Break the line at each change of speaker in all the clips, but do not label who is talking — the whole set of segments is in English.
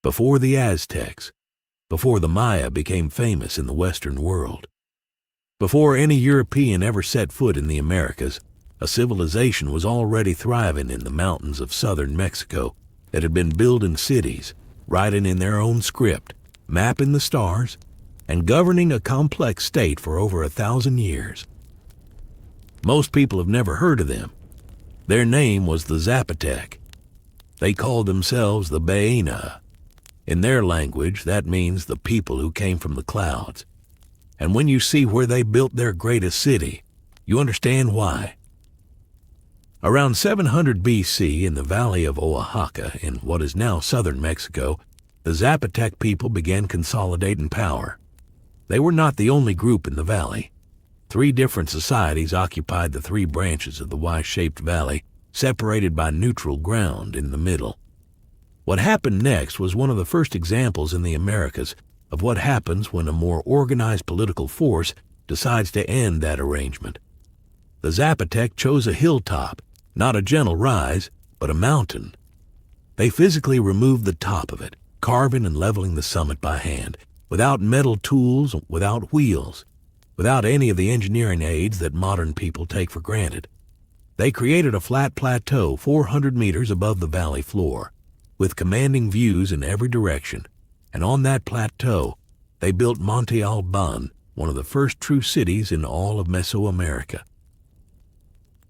before the Aztecs, before the Maya became famous in the Western world. Before any European ever set foot in the Americas, a civilization was already thriving in the mountains of southern Mexico that had been building cities, writing in their own script, mapping the stars, and governing a complex state for over 1,000 years. Most people have never heard of them. Their name was the Zapotec. They called themselves the Baena. In their language, that means the people who came from the clouds. And when you see where they built their greatest city, you understand why. Around 700 BC, in the valley of Oaxaca, in what is now southern Mexico, the Zapotec people began consolidating power. They were not the only group in the valley. 3 different societies occupied the 3 branches of the Y-shaped valley, separated by neutral ground in the middle. What happened next was one of the first examples in the Americas of what happens when a more organized political force decides to end that arrangement. The Zapotec chose a hilltop, not a gentle rise, but a mountain. They physically removed the top of it, carving and leveling the summit by hand, without metal tools, without wheels, without any of the engineering aids that modern people take for granted. They created a flat plateau 400 meters above the valley floor, with commanding views in every direction, and on that plateau, they built Monte Alban, one of the first true cities in all of Mesoamerica.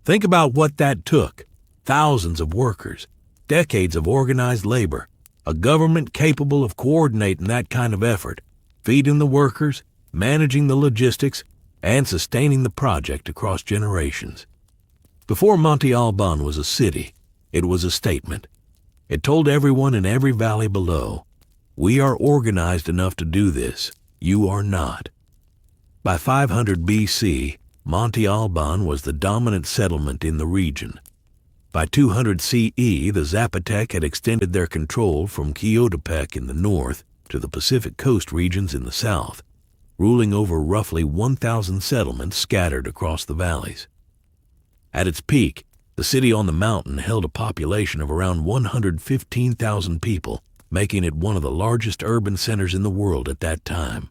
Think about what that took: thousands of workers, decades of organized labor, a government capable of coordinating that kind of effort, feeding the workers, managing the logistics, and sustaining the project across generations. Before Monte Alban was a city, it was a statement. It told everyone in every valley below, "We are organized enough to do this. You are not." By 500 BC, Monte Alban was the dominant settlement in the region. By 200 CE, the Zapotec had extended their control from Quillotepec in the north to the Pacific coast regions in the south, ruling over roughly 1,000 settlements scattered across the valleys. At its peak, the city on the mountain held a population of around 115,000 people, making it one of the largest urban centers in the world at that time.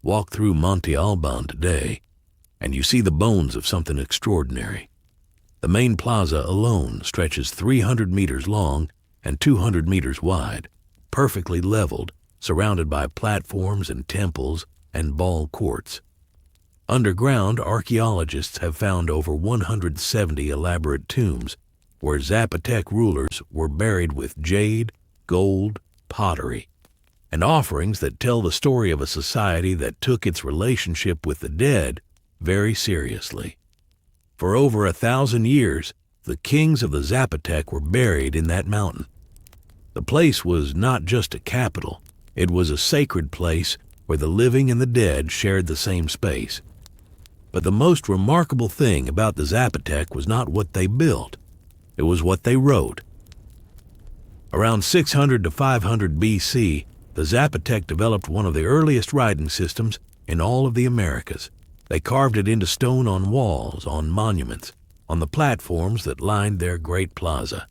Walk through Monte Alban today, and you see the bones of something extraordinary. The main plaza alone stretches 300 meters long and 200 meters wide, perfectly leveled, surrounded by platforms and temples and ball courts. Underground, archaeologists have found over 170 elaborate tombs where Zapotec rulers were buried with jade, gold, pottery, and offerings that tell the story of a society that took its relationship with the dead very seriously. For over 1,000 years, the kings of the Zapotec were buried in that mountain. The place was not just a capital, it was a sacred place where the living and the dead shared the same space. But the most remarkable thing about the Zapotec was not what they built, it was what they wrote. Around 600 to 500 BC, the Zapotec developed one of the earliest writing systems in all of the Americas. They carved it into stone on walls, on monuments, on the platforms that lined their great plaza.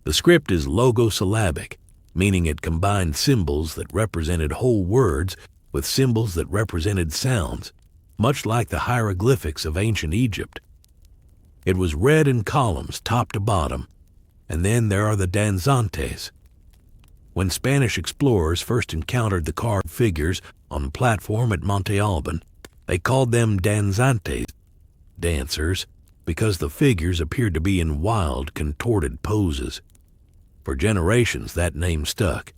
The script is logosyllabic, meaning it combined symbols that represented whole words with symbols that represented sounds, much like the hieroglyphics of ancient Egypt. It was read in columns top to bottom, and then there are the Danzantes. When Spanish explorers first encountered the carved figures on the platform at Monte Alban, they called them Danzantes, dancers, because the figures appeared to be in wild, contorted poses. For generations, that name stuck,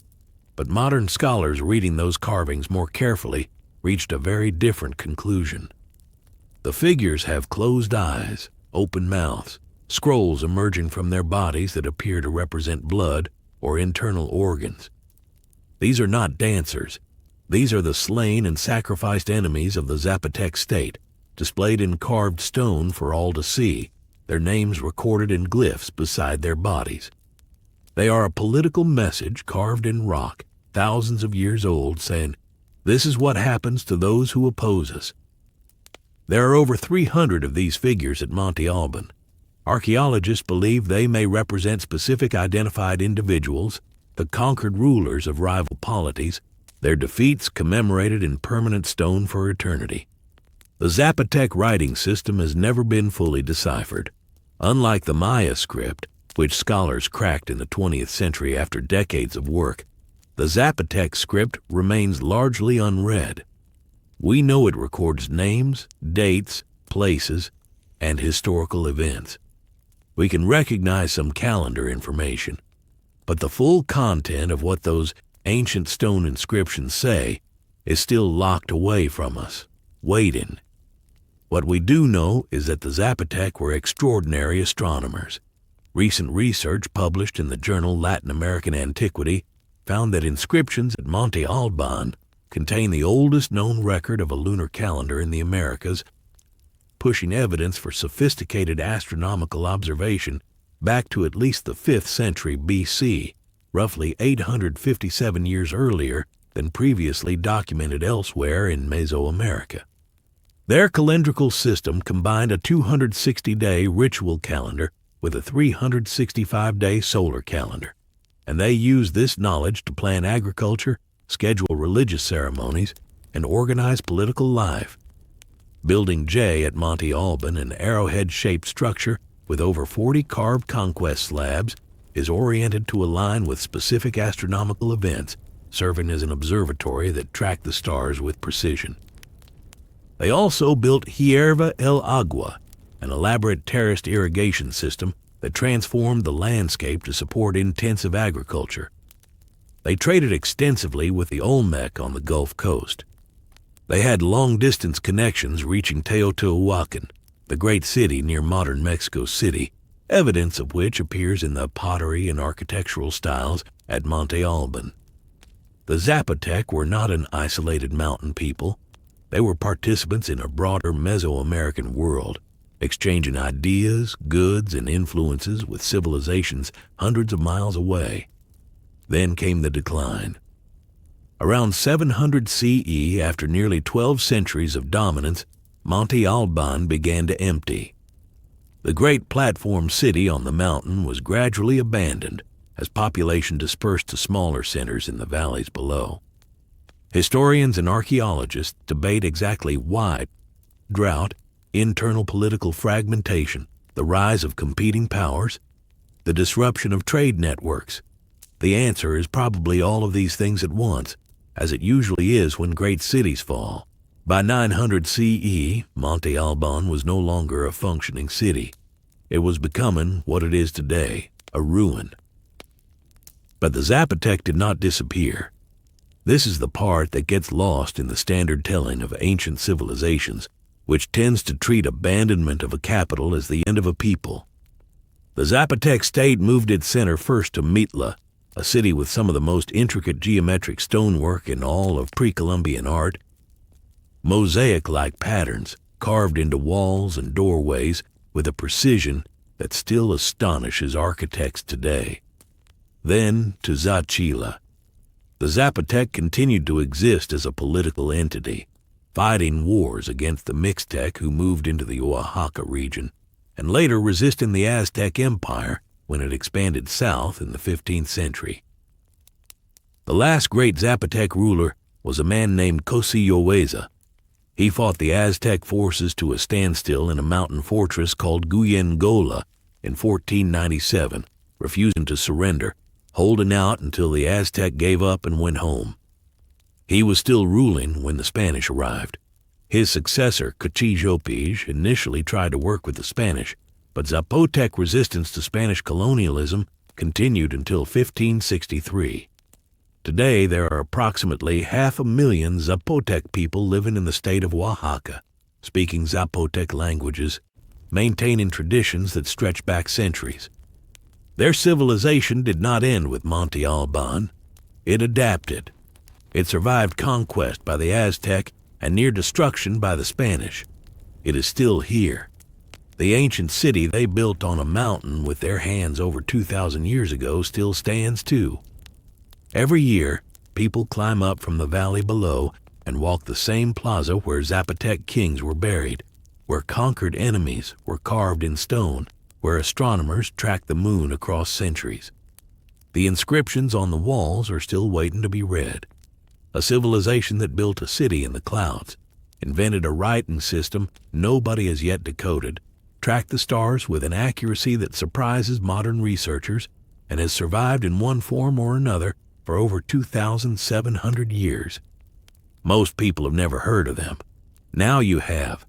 but modern scholars reading those carvings more carefully reached a very different conclusion. The figures have closed eyes, open mouths, scrolls emerging from their bodies that appear to represent blood or internal organs. These are not dancers. These are the slain and sacrificed enemies of the Zapotec state, displayed in carved stone for all to see, their names recorded in glyphs beside their bodies. They are a political message carved in rock, thousands of years old, saying, "This is what happens to those who oppose us." There are over 300 of these figures at Monte Alban. Archaeologists believe they may represent specific identified individuals, the conquered rulers of rival polities, their defeats commemorated in permanent stone for eternity. The Zapotec writing system has never been fully deciphered. Unlike the Maya script, which scholars cracked in the 20th century after decades of work, the Zapotec script remains largely unread. We know it records names, dates, places, and historical events. We can recognize some calendar information, but the full content of what those ancient stone inscriptions say is still locked away from us, waiting. What we do know is that the Zapotec were extraordinary astronomers. Recent research published in the journal Latin American Antiquity found that inscriptions at Monte Alban contain the oldest known record of a lunar calendar in the Americas, pushing evidence for sophisticated astronomical observation back to at least the 5th century BC, roughly 857 years earlier than previously documented elsewhere in Mesoamerica. Their calendrical system combined a 260-day ritual calendar with a 365-day solar calendar, and they used this knowledge to plan agriculture, schedule religious ceremonies, and organize political life. Building J at Monte Alban, an arrowhead-shaped structure with over 40 carved conquest slabs, is oriented to align with specific astronomical events, serving as an observatory that tracked the stars with precision. They also built Hierva el Agua, an elaborate terraced irrigation system that transformed the landscape to support intensive agriculture. They traded extensively with the Olmec on the Gulf Coast. They had long-distance connections reaching Teotihuacan, the great city near modern Mexico City, evidence of which appears in the pottery and architectural styles at Monte Alban. The Zapotec were not an isolated mountain people. They were participants in a broader Mesoamerican world, exchanging ideas, goods, and influences with civilizations hundreds of miles away. Then came the decline. Around 700 CE, after nearly 12 centuries of dominance, Monte Alban began to empty. The great platform city on the mountain was gradually abandoned as population dispersed to smaller centers in the valleys below. Historians and archaeologists debate exactly why drought, internal political fragmentation, the rise of competing powers, the disruption of trade networks. The answer is probably all of these things at once, as it usually is when great cities fall. By 900 CE, Monte Alban was no longer a functioning city. It was becoming what it is today, a ruin. But the Zapotec did not disappear. This is the part that gets lost in the standard telling of ancient civilizations, which tends to treat abandonment of a capital as the end of a people. The Zapotec state moved its center first to Mitla, a city with some of the most intricate geometric stonework in all of pre-Columbian art, mosaic-like patterns carved into walls and doorways with a precision that still astonishes architects today. Then to Zaachila. The Zapotec continued to exist as a political entity, fighting wars against the Mixtec who moved into the Oaxaca region, and later resisting the Aztec Empire when it expanded south in the 15th century. The last great Zapotec ruler was a man named Cosilloweza. He fought the Aztec forces to a standstill in a mountain fortress called Guyengola in 1497, refusing to surrender, holding out until the Aztec gave up and went home. He was still ruling when the Spanish arrived. His successor, Cochijopij, initially tried to work with the Spanish, but Zapotec resistance to Spanish colonialism continued until 1563. Today, there are approximately 500,000 Zapotec people living in the state of Oaxaca, speaking Zapotec languages, maintaining traditions that stretch back centuries. Their civilization did not end with Monte Alban. It adapted. It survived conquest by the Aztec and near destruction by the Spanish. It is still here. The ancient city they built on a mountain with their hands over 2,000 years ago still stands too. Every year, people climb up from the valley below and walk the same plaza where Zapotec kings were buried, where conquered enemies were carved in stone, where astronomers tracked the moon across centuries. The inscriptions on the walls are still waiting to be read. A civilization that built a city in the clouds, invented a writing system nobody has yet decoded, tracked the stars with an accuracy that surprises modern researchers, and has survived in one form or another for over 2,700 years. Most people have never heard of them. Now you have,